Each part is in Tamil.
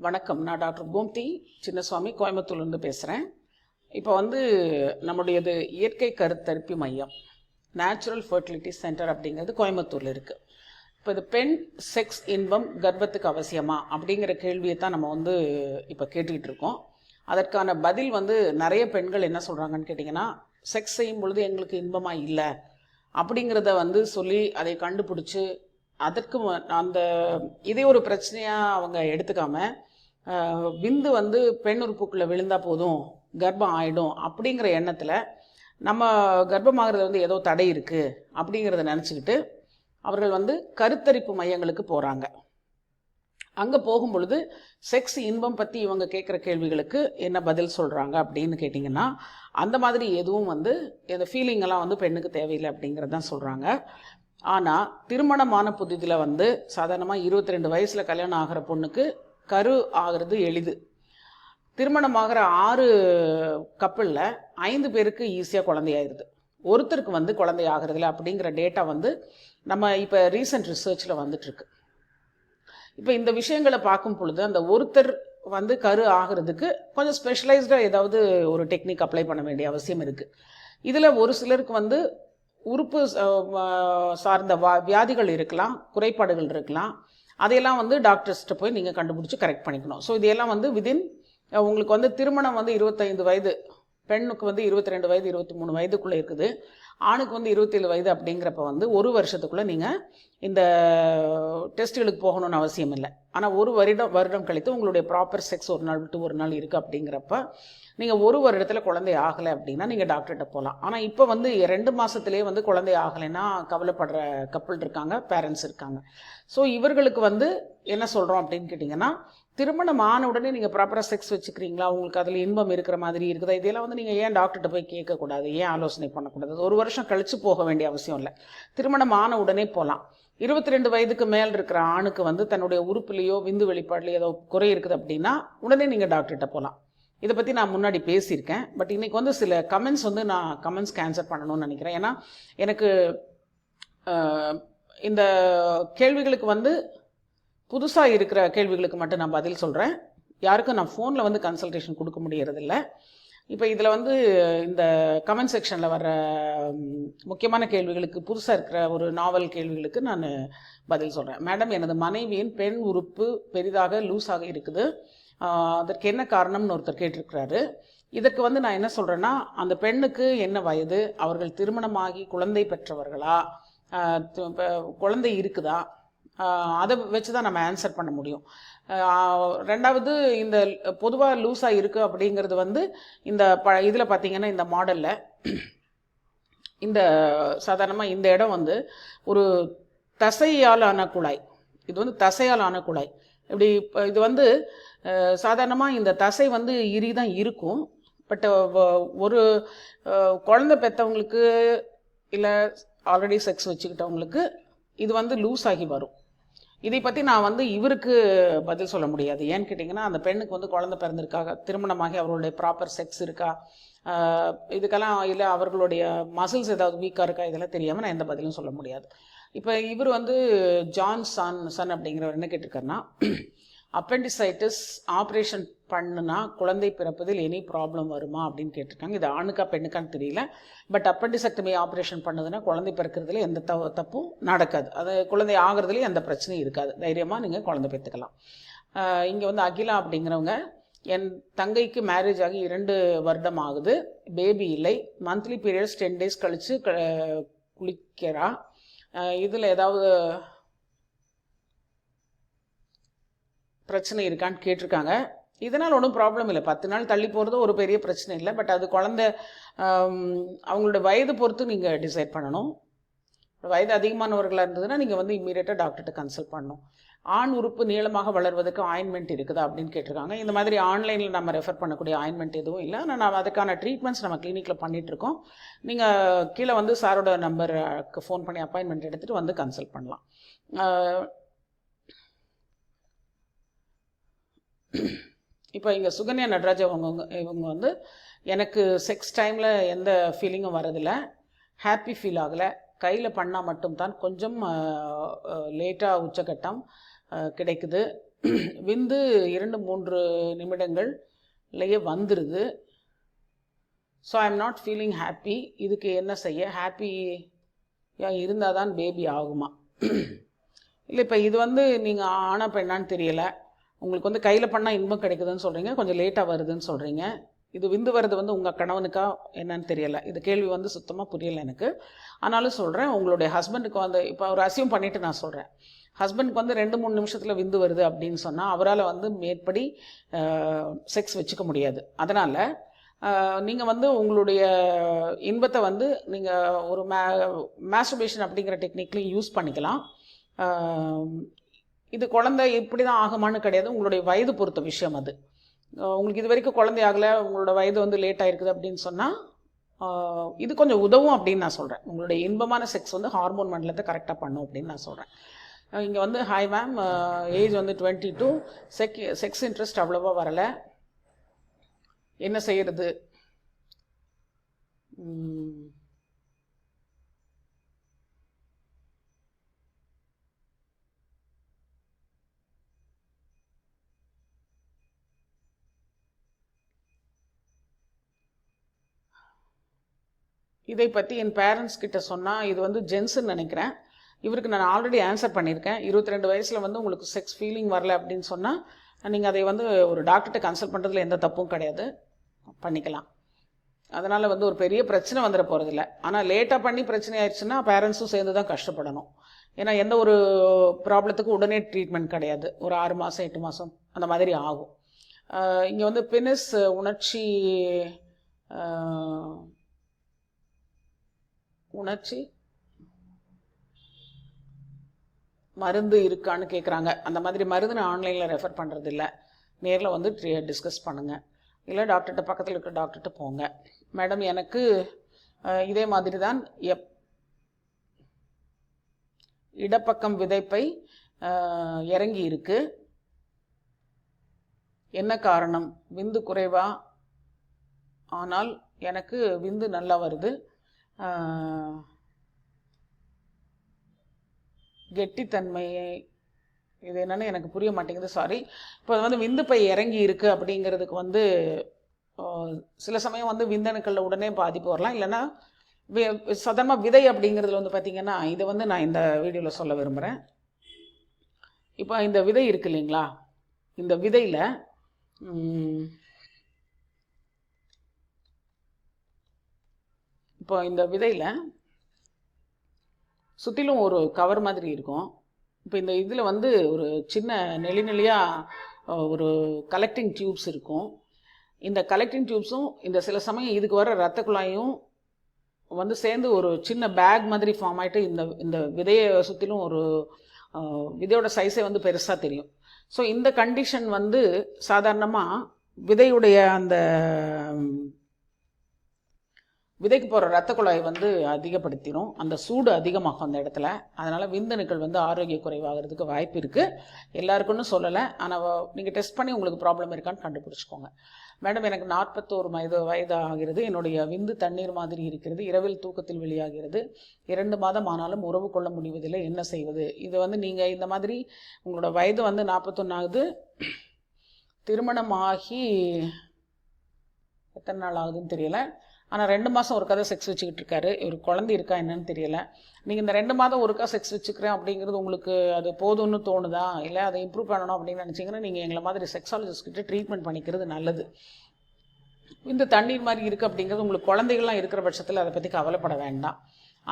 வணக்கம். நான் டாக்டர் கோம்தி சின்னசுவாமி கோயம்புத்தூர்லேருந்து பேசுகிறேன். இப்போ நம்முடையது இயற்கை கருத்தரிப்பு மையம், நேச்சுரல் ஃபர்டிலிட்டி சென்டர் அப்படிங்கிறது கோயம்புத்தூரில் இருக்குது. இப்போ இது பெண் செக்ஸ் இன்பம் கர்ப்பத்துக்கு அவசியமா அப்படிங்கிற கேள்வியை தான் நம்ம இப்போ கேட்டுக்கிட்டு இருக்கோம். அதற்கான பதில் நிறைய பெண்கள் என்ன சொல்கிறாங்கன்னு கேட்டிங்கன்னா, செக்ஸ் செய்யும் பொழுது எங்களுக்கு இன்பமாக இல்லை அப்படிங்கிறத சொல்லி அதை கண்டுபிடிச்சி அதற்கு அந்த இதே ஒரு பிரச்சனையாக அவங்க எடுத்துக்காமல் விந்து பெண் உறுப்புக்குள்ளே விழுந்தால் போதும் கர்ப்பம் ஆகிடும் அப்படிங்கிற எண்ணத்தில் நம்ம கர்ப்பமாகிறது ஏதோ தடை இருக்குது அப்படிங்கிறத நினச்சிக்கிட்டு அவர்கள் கருத்தரிப்பு மையங்களுக்கு போகிறாங்க. அங்கே போகும் பொழுது செக்ஸ் இன்பம் பற்றி இவங்க கேட்குற கேள்விகளுக்கு என்ன பதில் சொல்கிறாங்க அப்படின்னு கேட்டிங்கன்னா, அந்த மாதிரி எதுவும் இந்த ஃபீலிங்கெல்லாம் பெண்ணுக்கு தேவையில்லை அப்படிங்கிறது தான் சொல்கிறாங்க. ஆனால் திருமணமான புதிதில் சாதாரணமாக 22 வயசில் கல்யாணம் ஆகிற பொண்ணுக்கு கரு ஆகிறது எளிது. திருமணமாகிற 6 கப்பலில் 5 பேருக்கு ஈஸியாக குழந்தையாயிருது, ஒருத்தருக்கு குழந்தை ஆகிறதுல அப்படிங்கிற டேட்டா நம்ம இப்போ ரீசன்ட் ரிசர்ச்சில் வந்துட்டுருக்கு. இப்போ இந்த விஷயங்களை பார்க்கும் பொழுது அந்த ஒருத்தர் கரு ஆகிறதுக்கு கொஞ்சம் ஸ்பெஷலைஸ்டாக ஏதாவது ஒரு டெக்னிக் அப்ளை பண்ண வேண்டிய அவசியம் இருக்குது. இதில் ஒரு சிலருக்கு உறுப்பு சார்ந்த வியாதிகள் இருக்கலாம், குறைபாடுகள் இருக்கலாம். அதையெல்லாம் டாக்டர்ஸ்கிட்ட போய் நீங்கள் கண்டுபிடிச்சி கரெக்ட் பண்ணிக்கணும். ஸோ இதையெல்லாம் விதின் உங்களுக்கு திருமணம் 25 வயது, பெண்ணுக்கு 22 வயது 23 வயதுக்குள்ளே இருக்குது, ஆணுக்கு 27 வயது அப்படிங்கிறப்ப ஒரு வருஷத்துக்குள்ளே நீங்கள் இந்த டெஸ்ட்டுகளுக்கு போகணும்னு அவசியம் இல்லை. ஆனால் ஒரு வருடம் கழித்து உங்களுடைய ப்ராப்பர் செக்ஸ் ஒரு நாள் விட்டு ஒரு நாள் இருக்குது அப்படிங்கிறப்ப நீங்கள் ஒரு வருடத்தில் குழந்தை ஆகலை அப்படின்னா நீங்கள் டாக்டர்கிட்ட போகலாம். ஆனால் இப்போ 2 மாதத்துலேயே குழந்தை ஆகலைன்னா கவலைப்படுற கப்பல் இருக்காங்க, பேரண்ட்ஸ் இருக்காங்க. ஸோ இவர்களுக்கு என்ன சொல்கிறோம் அப்படின்னு கேட்டிங்கன்னா, திருமணம் ஆன உடனே நீங்கள் ப்ராப்பராக செக்ஸ் வச்சுக்கிறீங்களா, உங்களுக்கு அதில் இன்பம் இருக்கிற மாதிரி இருக்குதா, இதெல்லாம் நீங்கள் ஏன் டாக்டர்கிட்ட போய் கேட்கக்கூடாது, ஏன் ஆலோசனை பண்ணக்கூடாது? ஒரு வருஷம் கழித்து போக வேண்டிய அவசியம் இல்லை, திருமணம் ஆன உடனே போகலாம். 22 வயதுக்கு மேல் இருக்கிற ஆணுக்கு தன்னுடைய உறுப்புலையோ விந்து வெளிப்பாடுலையோ ஏதோ குறை இருக்குது அப்படின்னா உடனே நீங்கள் டாக்டர்கிட்ட போகலாம். இதை பற்றி நான் முன்னாடி பேசியிருக்கேன். பட் இன்றைக்கி சில கமெண்ட்ஸ் நான் கமெண்ட்ஸ்க்கு ஆன்சர் பண்ணணும்னு நினைக்கிறேன். ஏன்னா எனக்கு இந்த கேள்விகளுக்கு புதுசாக இருக்கிற கேள்விகளுக்கு மட்டும் நான் பதில் சொல்கிறேன். யாருக்கும் நான் ஃபோனில் கன்சல்டேஷன் கொடுக்க முடியறதில்ல. இப்போ இதில் இந்த கமெண்ட் செக்ஷனில் வர்ற முக்கியமான கேள்விகளுக்கு, புதுசாக இருக்கிற ஒரு நாவல் கேள்விகளுக்கு நான் பதில் சொல்கிறேன். மேடம், எனது மனைவியின் பெண் உறுப்பு பெரிதாக லூஸாக இருக்குது, அதற்கு என்ன காரணம்னு ஒருத்தர் கேட்டிருக்கிறாரு. இதற்கு நான் என்ன சொல்கிறேன்னா, அந்த பெண்ணுக்கு என்ன வயது, அவர்கள் திருமணமாகி குழந்தை பெற்றவர்களா, குழந்தை இருக்குதா, அதை வச்சு தான் நம்ம ஆன்சர் பண்ண முடியும். ரெண்டாவது, இந்த பொதுவாக லூஸாக இருக்குது அப்படிங்கிறது இந்த இதில் பார்த்திங்கன்னா, இந்த மாடலில் இந்த சாதாரணமாக இந்த இடம் ஒரு தசையால் ஆன குழாய். இது தசையால் ஆன குழாய். இப்படி இது சாதாரணமாக இந்த தசை இரி தான் இருக்கும். பட் ஒரு குழந்தை பெற்றவங்களுக்கு இல்லை ஆல்ரெடி செக்ஸ் வச்சுக்கிட்டவங்களுக்கு இது லூஸ் ஆகி வரும். இதை பற்றி நான் இவருக்கு பதில் சொல்ல முடியாது. ஏன்னு கேட்டிங்கன்னா, அந்த பெண்ணுக்கு குழந்தை பிறந்திருக்காங்க, திருமணமாகி அவர்களுடைய ப்ராப்பர் செக்ஸ் இருக்கா, இதுக்கெல்லாம் இல்லை அவர்களுடைய மசில்ஸ் ஏதாவது வீக்காக இருக்கா, இதெல்லாம் தெரியாமல் நான் எந்த பதிலும் சொல்ல முடியாது. இப்போ இவர் ஜான் சன் அப்படிங்கிறவர் என்ன கேட்டிருக்காருன்னா, அப்பெண்டிசைட்டிஸ் ஆப்ரேஷன் பண்ணுனா குழந்தை பிறப்பதில் எனி ப்ராப்ளம் வருமா அப்படின்னு கேட்டிருக்காங்க. இது ஆணுக்கா பெண்ணுக்கான்னு தெரியல. பட் அப்பெண்டிசெக்டமி ஆப்ரேஷன் பண்ணதுன்னா குழந்தை பிறக்கிறதுல எந்த தப்பும் நடக்காது, அது குழந்தை ஆகிறதுலேயும் எந்த பிரச்சனையும் இருக்காது, தைரியமாக நீங்கள் குழந்தை பெற்றுக்கலாம். இங்கே அகிலா அப்படிங்கிறவங்க, என் தங்கைக்கு மேரேஜ் ஆகி 2 வருடம் ஆகுது, பேபி இல்லை, மந்த்லி பீரியட்ஸ் 10 days கழித்து குளிக்கிறா, இதில் ஏதாவது பிரச்சனை இருக்கான்னு கேட்டிருக்காங்க. இதனால் ஒன்றும் ப்ராப்ளம் இல்லை, 10 நாள் தள்ளி போகிறது ஒரு பெரிய பிரச்சனை இல்லை. பட் அது குழந்தை அவங்களோட வயது பொறுத்து நீங்கள் டிசைட் பண்ணணும். வயது அதிகமானவர்களாக இருந்ததுன்னா நீங்கள் இம்மீடியட்டாக டாக்டர்கிட்ட கன்சல்ட் பண்ணணும். ஆண் உறுப்பு நீளமாக வளர்வதற்கு ஆயின்மெண்ட் இருக்குதா அப்படின்னு கேட்டிருக்காங்க. இந்த மாதிரி ஆன்லைனில் நம்ம ரெஃபர் பண்ணக்கூடிய ஆயின்மெண்ட் எதுவும் இல்லை. ஆனால் நம்ம அதுக்கான ட்ரீட்மெண்ட்ஸ் நம்ம கிளினிக்கில் பண்ணிகிட்ருக்கோம். நீங்கள் கீழே சாரோட நம்பருக்கு ஃபோன் பண்ணி அப்பாயின்மெண்ட் எடுத்துகிட்டு கன்சல்ட் பண்ணலாம். இப்போ இங்கே சுகன்யா நடராஜ் இவங்க எனக்கு செக்ஸ் டைமில் எந்த ஃபீலிங்கும் வரதில்லை, ஹாப்பி ஃபீல் ஆகலை, கையில் பண்ணால் மட்டும்தான் கொஞ்சம் லேட்டாக உச்சக்கட்டம் கிடைக்குது, விந்து 2-3 நிமிடங்கள்லேயே வந்துடுது. So I am not feeling happy. இதுக்கு என்ன செய்ய? ஹாப்பியாக இருந்தால் தான் பேபி ஆகுமா? இல்லை, இப்போ இது வந்து நீங்கள் ஆனா பெண்ணான்னு தெரியலை. உங்களுக்கு வந்து கையில் பண்ணால் இன்பம் கிடைக்குதுன்னு சொல்கிறீங்க, கொஞ்சம் லேட்டாக வருதுன்னு சொல்கிறீங்க. இது விந்து வர்றது வந்து உங்கள் கணவனுக்கா என்னன்னு தெரியலை. இது கேள்வி வந்து சுத்தமாக புரியலை எனக்கு. ஆனாலும் சொல்கிறேன், உங்களுடைய ஹஸ்பண்டுக்கு வந்து இப்போ ஒரு அசியூம் பண்ணிவிட்டு நான் சொல்கிறேன், ஹஸ்பண்டுக்கு வந்து 2-3 நிமிஷத்தில் விந்து வருது அப்படின்னு சொன்னால் அவரால் வந்து மேற்படி செக்ஸ் வச்சுக்க முடியாது. அதனால் நீங்கள் வந்து உங்களுடைய இன்பத்தை வந்து நீங்கள் ஒரு மாஸ்டர்பேஷன் அப்படிங்கிற டெக்னிக்லையும் யூஸ் பண்ணிக்கலாம். இது குழந்தை இப்படி தான் ஆகுமான்னு கிடையாது, உங்களுடைய வயது பொறுத்த விஷயம் அது. உங்களுக்கு இது வரைக்கும் குழந்தை ஆகலை, உங்களோட வயது வந்து லேட் ஆகிருக்குது அப்படின்னு சொன்னால் இது கொஞ்சம் உதவும் அப்படின்னு நான் சொல்கிறேன். உங்களுடைய இன்பமான செக்ஸ் வந்து ஹார்மோன் மண்டலத்தை கரெக்டாக பண்ணும் அப்படின்னு நான் சொல்கிறேன். இங்கே வந்து ஹாய் மேம், ஏஜ் வந்து 22, செக்ஸ் இன்ட்ரெஸ்ட் அவ்வளோவா வரலை, என்ன செய்கிறது? இதை பற்றி என் பேரண்ட்ஸ் கிட்ட சொன்னால் இது வந்து ஜென்ஸுன்னு நினைக்கிறேன். இவருக்கு நான் ஆல்ரெடி ஆன்சர் பண்ணியிருக்கேன். 22 வயசில் வந்து உங்களுக்கு செக்ஸ் ஃபீலிங் வரல அப்படின்னு சொன்னால் நீங்கள் அதை வந்து ஒரு டாக்டர்கிட்ட கன்சல்ட் பண்ணுறதுல எந்த தப்பும் கிடையாது, பண்ணிக்கலாம். அதனால் வந்து ஒரு பெரிய பிரச்சனை வந்துட போகிறதில்ல. ஆனால் லேட்டாக பண்ணி பிரச்சனை ஆயிடுச்சுன்னா பேரண்ட்ஸும் சேர்ந்து தான் கஷ்டப்படணும். ஏன்னா எந்த ஒரு ப்ராப்ளத்துக்கும் உடனே ட்ரீட்மெண்ட் கிடையாது. ஒரு 6 மாதம் 8 மாதம் அந்த மாதிரி ஆகும். இங்கே வந்து பெனிஸ் உணர்ச்சி மருந்து இருக்கான்னு கேட்குறாங்க. அந்த மாதிரி மருந்து நான் ஆன்லைனில் ரெஃபர் பண்ணுறது இல்லை, நேரில் வந்து டிஸ்கஸ் பண்ணுங்கள். இல்லை டாக்டர்கிட்ட, பக்கத்தில் இருக்கிற டாக்டர்கிட்ட போங்க. மேடம், எனக்கு இதே மாதிரி தான் இடப்பக்கம் விதைப்பை இறங்கி இருக்கு, என்ன காரணம்? விந்து குறைவா? ஆனால் எனக்கு விந்து நல்லா வருது, கெட்டித்தன்மையை, இது என்னன்னு எனக்கு புரிய மாட்டேங்குது, சாரி. இப்போ வந்து விந்து பை இறங்கி இருக்கு அப்படிங்கிறதுக்கு வந்து சில சமயம் வந்து விந்தணுக்களில் உடனே பாதிப்பு வரலாம். இல்லைன்னா சாதாரணமாக விதை அப்படிங்கிறதுல வந்து பார்த்திங்கன்னா, இதை வந்து நான் இந்த வீடியோவில் சொல்ல விரும்புகிறேன். இப்போ இந்த விதை இருக்கு இல்லைங்களா, இந்த விதையில் இப்போ இந்த விதையில் சுற்றிலும் ஒரு கவர் மாதிரி இருக்கும். இப்போ இந்த இதில் வந்து ஒரு சின்ன நெளியாக ஒரு கலெக்டிங் டியூப்ஸ் இருக்கும். இந்த கலெக்டிங் டியூப்ஸும் இந்த சில சமயம் இதுக்கு வர இரத்த குழாயும் வந்து சேர்ந்து ஒரு சின்ன பேக் மாதிரி ஃபார்ம் ஆகிட்டு இந்த விதையை சுற்றிலும் ஒரு விதையோட சைஸே வந்து பெருசாக தெரியும். ஸோ இந்த கண்டிஷன் வந்து சாதாரணமாக விதையுடைய அந்த விதைக்கு போகிற இரத்த குழாய் வந்து அதிகப்படுத்திடும், அந்த சூடு அதிகமாகும் அந்த இடத்துல. அதனால் விந்தணுக்கள் வந்து ஆரோக்கிய குறைவாகிறதுக்கு வாய்ப்பு இருக்குது. எல்லாருக்குன்னு சொல்லலை, ஆனால் நீங்கள் டெஸ்ட் பண்ணி உங்களுக்கு ப்ராப்ளம் இருக்கான்னு கண்டுபிடிச்சிக்கோங்க. மேடம், எனக்கு 41 வயது ஆகிறது, என்னுடைய விந்து தண்ணீர் மாதிரி இருக்கிறது, இரவில் தூக்கத்தில் வெளியாகிறது, 2 மாதம் ஆனாலும் உறவு கொள்ள முடிவதில்லை, என்ன செய்வது? இது வந்து நீங்கள் இந்த மாதிரி உங்களோட வயது வந்து 41 ஆகுது, திருமணமாகி எத்தனை நாள் ஆகுதுன்னு தெரியல, ஆனால் 2 மாதம் ஒருக்கா செக்ஸ் வச்சுக்கிட்டு இருக்காரு. இவர் குழந்தை இருக்கா என்னன்னு தெரியல. நீங்கள் இந்த 2 மாதம் ஒருக்கா செக்ஸ் வச்சுக்கிறேன் அப்படிங்கிறது உங்களுக்கு அது போதும்னு தோணுதா, இல்லை அதை இம்ப்ரூவ் பண்ணணும் அப்படின்னு நினச்சிங்கன்னா நீங்கள் எங்களை மாதிரி செக்ஸாலஜிஸ்ட்கிட்ட ட்ரீட்மெண்ட் பண்ணிக்கிறது நல்லது. இந்த தண்ணீர் மாதிரி இருக்குது அப்படிங்கிறது உங்களுக்கு குழந்தைகள்லாம் இருக்கிற பட்சத்தில் அதை பற்றி கவலைப்பட வேண்டாம்.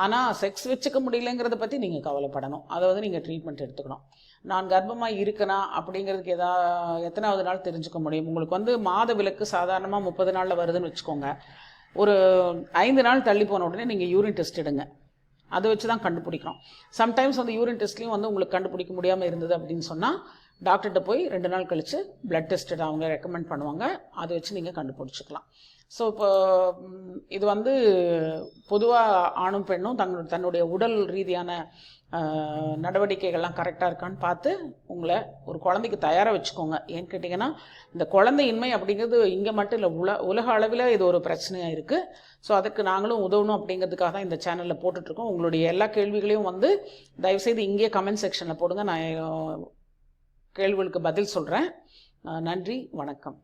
ஆனால் செக்ஸ் வச்சுக்க முடியலைங்கிறத பற்றி நீங்கள் கவலைப்படணும். அதை வந்து நீங்கள் ட்ரீட்மெண்ட் எடுத்துக்கணும். நான் கர்ப்பமாக இருக்கேனா அப்படிங்கிறதுக்கு எத்தனாவது நாள் தெரிஞ்சுக்க முடியும்? உங்களுக்கு வந்து மாத விலக்கு சாதாரணமாக 30 நாளில் வருதுன்னு வச்சுக்கோங்க. ஒரு 5 நாள் தள்ளி போன உடனே நீங்கள் யூரின் டெஸ்ட் எடுங்க, அதை வச்சு தான் கண்டுபிடிக்கிறோம். சம்டைம்ஸ் வந்து யூரின் டெஸ்ட்லேயும் வந்து உங்களுக்கு கண்டுபிடிக்க முடியாமல் இருந்தது அப்படின்னு சொன்னால் டாக்டர்கிட்ட போய் 2 நாள் கழித்து பிளட் டெஸ்ட் அவங்க ரெக்கமெண்ட் பண்ணுவாங்க, அதை வச்சு நீங்கள் கண்டுபிடிச்சிக்கலாம். ஸோ இப்போ இது வந்து பொதுவாக ஆணும் பெண்ணும் தன்னுடைய உடல் ரீதியான நடவடிக்கைகள்லாம் கரெக்டாக இருக்கான்னு பார்த்து உங்களை ஒரு குழந்தைக்கு தயாராக வச்சுக்கோங்க. ஏன்னு கேட்டிங்கன்னா, இந்த குழந்தையின்மை அப்படிங்கிறது இங்கே மட்டும் இல்லை, உலக அளவில் இது ஒரு பிரச்சனையாக இருக்குது. ஸோ அதுக்கு நாங்களும் உதவணும் அப்படிங்கிறதுக்காக தான் இந்த சேனலில் போட்டுட்ருக்கோம். உங்களுடைய எல்லா கேள்விகளையும் வந்து தயவுசெய்து இங்கேயே கமெண்ட் செக்ஷனில் போடுங்க. நான் கேள்விகளுக்கு பதில் சொல்கிறேன். நன்றி, வணக்கம்.